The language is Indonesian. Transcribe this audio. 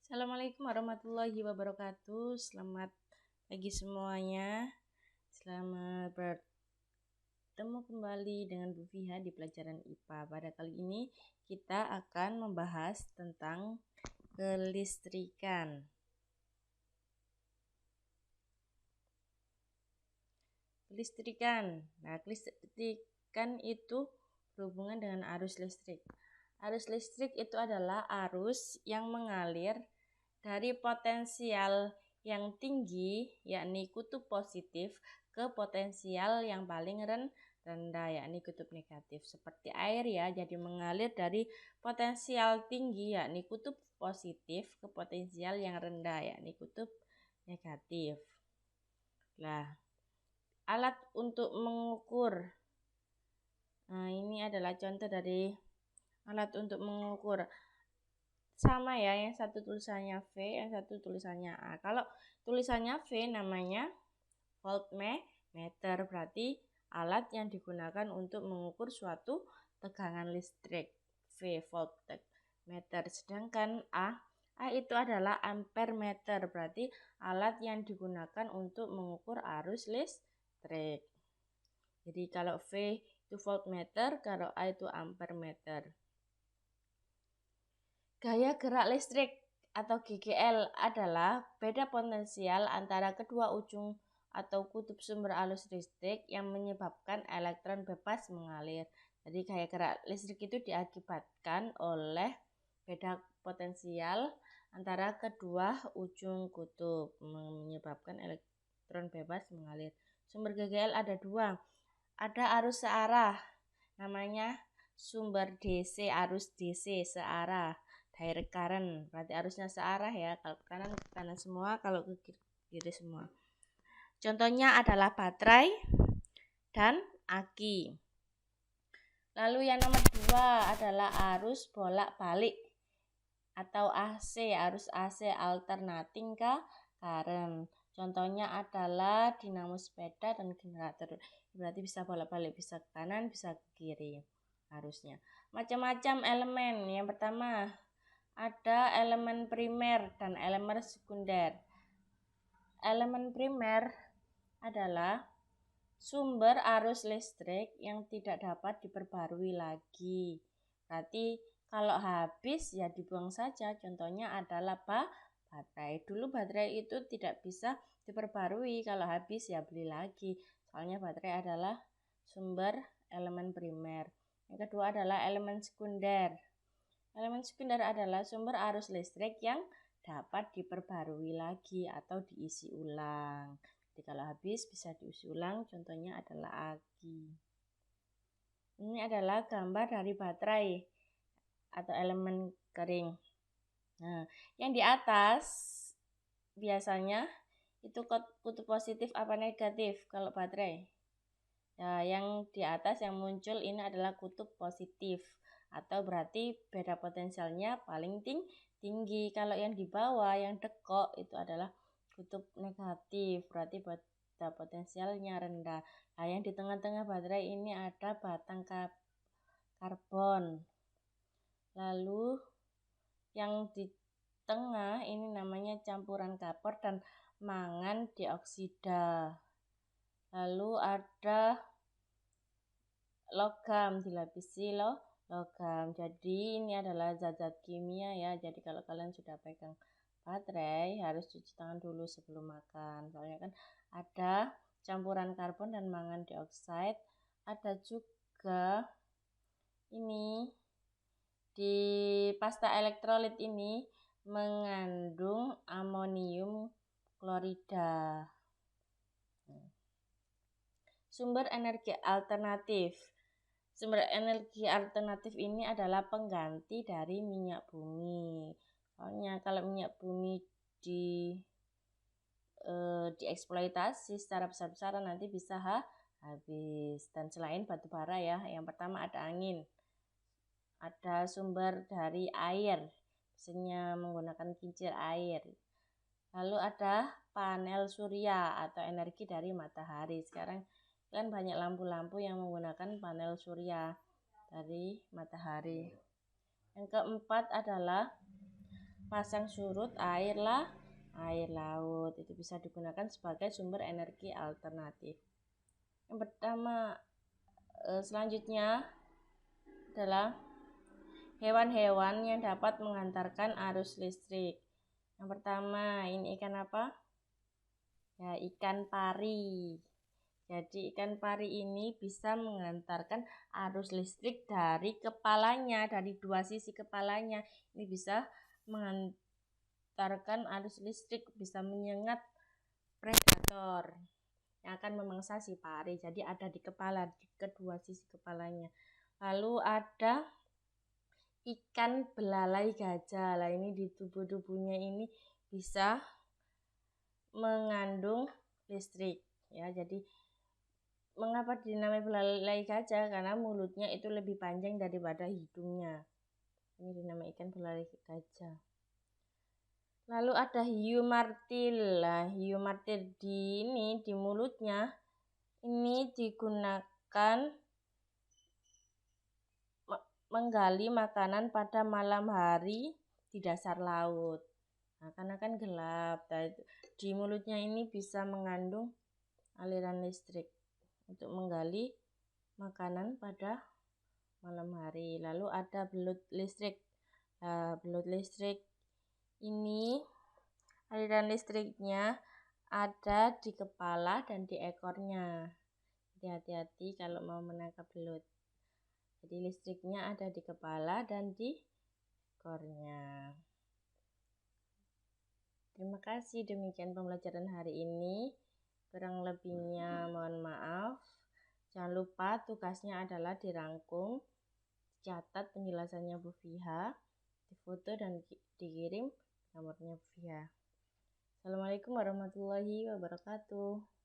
Assalamualaikum warahmatullahi wabarakatuh. Selamat pagi semuanya. Selamat bertemu kembali dengan Bu Fiha di pelajaran IPA. Pada kali ini kita akan membahas tentang kelistrikan. Nah, kelistrikan itu berhubungan dengan arus listrik. Arus listrik itu adalah arus yang mengalir dari potensial yang tinggi, yakni kutub positif, ke potensial yang paling rendah, yakni kutub negatif. Seperti air ya, jadi mengalir dari potensial tinggi, yakni kutub positif, ke potensial yang rendah, yakni kutub negatif. Nah, alat untuk mengukur. Nah, ini adalah contoh dari alat untuk mengukur. Sama ya, yang satu tulisannya V, yang satu tulisannya A. Kalau tulisannya V namanya voltmeter, berarti alat yang digunakan untuk mengukur suatu tegangan listrik. V, voltmeter. Sedangkan A itu adalah ampermeter, berarti alat yang digunakan untuk mengukur arus listrik. Jadi kalau V itu voltmeter, kalau A itu ampermeter. Gaya gerak listrik atau GGL adalah beda potensial antara kedua ujung atau kutub sumber arus listrik yang menyebabkan elektron bebas mengalir. Jadi gaya gerak listrik itu diakibatkan oleh beda potensial antara kedua ujung kutub menyebabkan elektron bebas mengalir. Sumber GGL ada dua. Ada arus searah, namanya sumber DC, arus DC searah. Direct current, berarti arusnya searah ya, kalau ke kanan semua, kalau ke kiri semua. Contohnya adalah baterai dan aki. Lalu yang nomor 2 adalah arus bolak-balik atau AC, arus AC alternating current. Contohnya adalah dinamo sepeda dan generator. Berarti bisa bolak-balik, bisa ke kanan, bisa ke kiri arusnya. Macam-macam elemen. Yang pertama ada elemen primer dan elemen sekunder. Elemen primer adalah sumber arus listrik yang tidak dapat diperbarui lagi. Berarti kalau habis ya dibuang saja. Contohnya adalah baterai. Dulu baterai itu tidak bisa diperbarui, kalau habis ya beli lagi. Soalnya baterai adalah sumber elemen primer. Yang kedua adalah elemen sekunder. Elemen sekunder adalah sumber arus listrik yang dapat diperbarui lagi atau diisi ulang. Jadi kalau habis bisa diisi ulang, contohnya adalah aki. Ini adalah gambar dari baterai atau elemen kering. Nah, yang di atas biasanya itu kutub positif apa negatif kalau baterai. Nah, yang di atas yang muncul ini adalah kutub positif, atau berarti beda potensialnya paling tinggi. Kalau yang di bawah yang dekok itu adalah kutub negatif, berarti beda potensialnya rendah. Nah, yang di tengah-tengah baterai ini ada batang karbon. Lalu yang di tengah ini namanya campuran kapur dan mangan dioksida. Lalu ada logam, dilapisi logam. Jadi ini adalah zat-zat kimia ya. Jadi kalau kalian sudah pegang baterai harus cuci tangan dulu sebelum makan. Soalnya kan ada campuran karbon dan mangan dioksida. Ada juga ini di pasta elektrolit ini mengandung amonium klorida. Sumber energi alternatif. Sumber energi alternatif ini adalah pengganti dari minyak bumi. Soalnya kalau minyak bumi dieksploitasi secara besar-besaran nanti bisa habis. Dan selain batu bara ya, yang pertama ada angin. Ada sumber dari air, biasanya menggunakan kincir air. Lalu ada panel surya atau energi dari matahari. Sekarang kan banyak lampu-lampu yang menggunakan panel surya dari matahari. Yang keempat adalah pasang surut air laut. Itu bisa digunakan sebagai sumber energi alternatif. Yang pertama, selanjutnya adalah hewan-hewan yang dapat mengantarkan arus listrik. Yang pertama, ini ikan apa? Ya, ikan pari. Jadi ikan pari ini bisa mengantarkan arus listrik dari kepalanya, dari dua sisi kepalanya. Ini bisa mengantarkan arus listrik, bisa menyengat predator yang akan memangsa si pari. Jadi ada di kepala, di kedua sisi kepalanya. Lalu ada ikan belalai gajah. Lah ini di tubuhnya ini bisa mengandung listrik ya. Jadi mengapa dinamai belalai gajah? Karena mulutnya itu lebih panjang daripada hidungnya. Ini dinamai ikan belalai gajah. Lalu ada hiu martil. Lah, hiu martil di mulutnya ini digunakan menggali makanan pada malam hari di dasar laut. Nah, karena kan gelap, di mulutnya ini bisa mengandung aliran listrik untuk menggali makanan pada malam hari. Lalu ada belut listrik. Belut listrik ini aliran listriknya ada di kepala dan di ekornya. Jadi hati-hati kalau mau menangkap belut. Jadi listriknya ada di kepala dan di ekornya. Terima kasih, demikian pembelajaran hari ini. Kurang lebihnya mohon maaf. Jangan lupa tugasnya adalah dirangkum, catat penjelasannya Bu Fiha, difoto dan dikirim nomornya Bu Fiha. Assalamualaikum warahmatullahi wabarakatuh.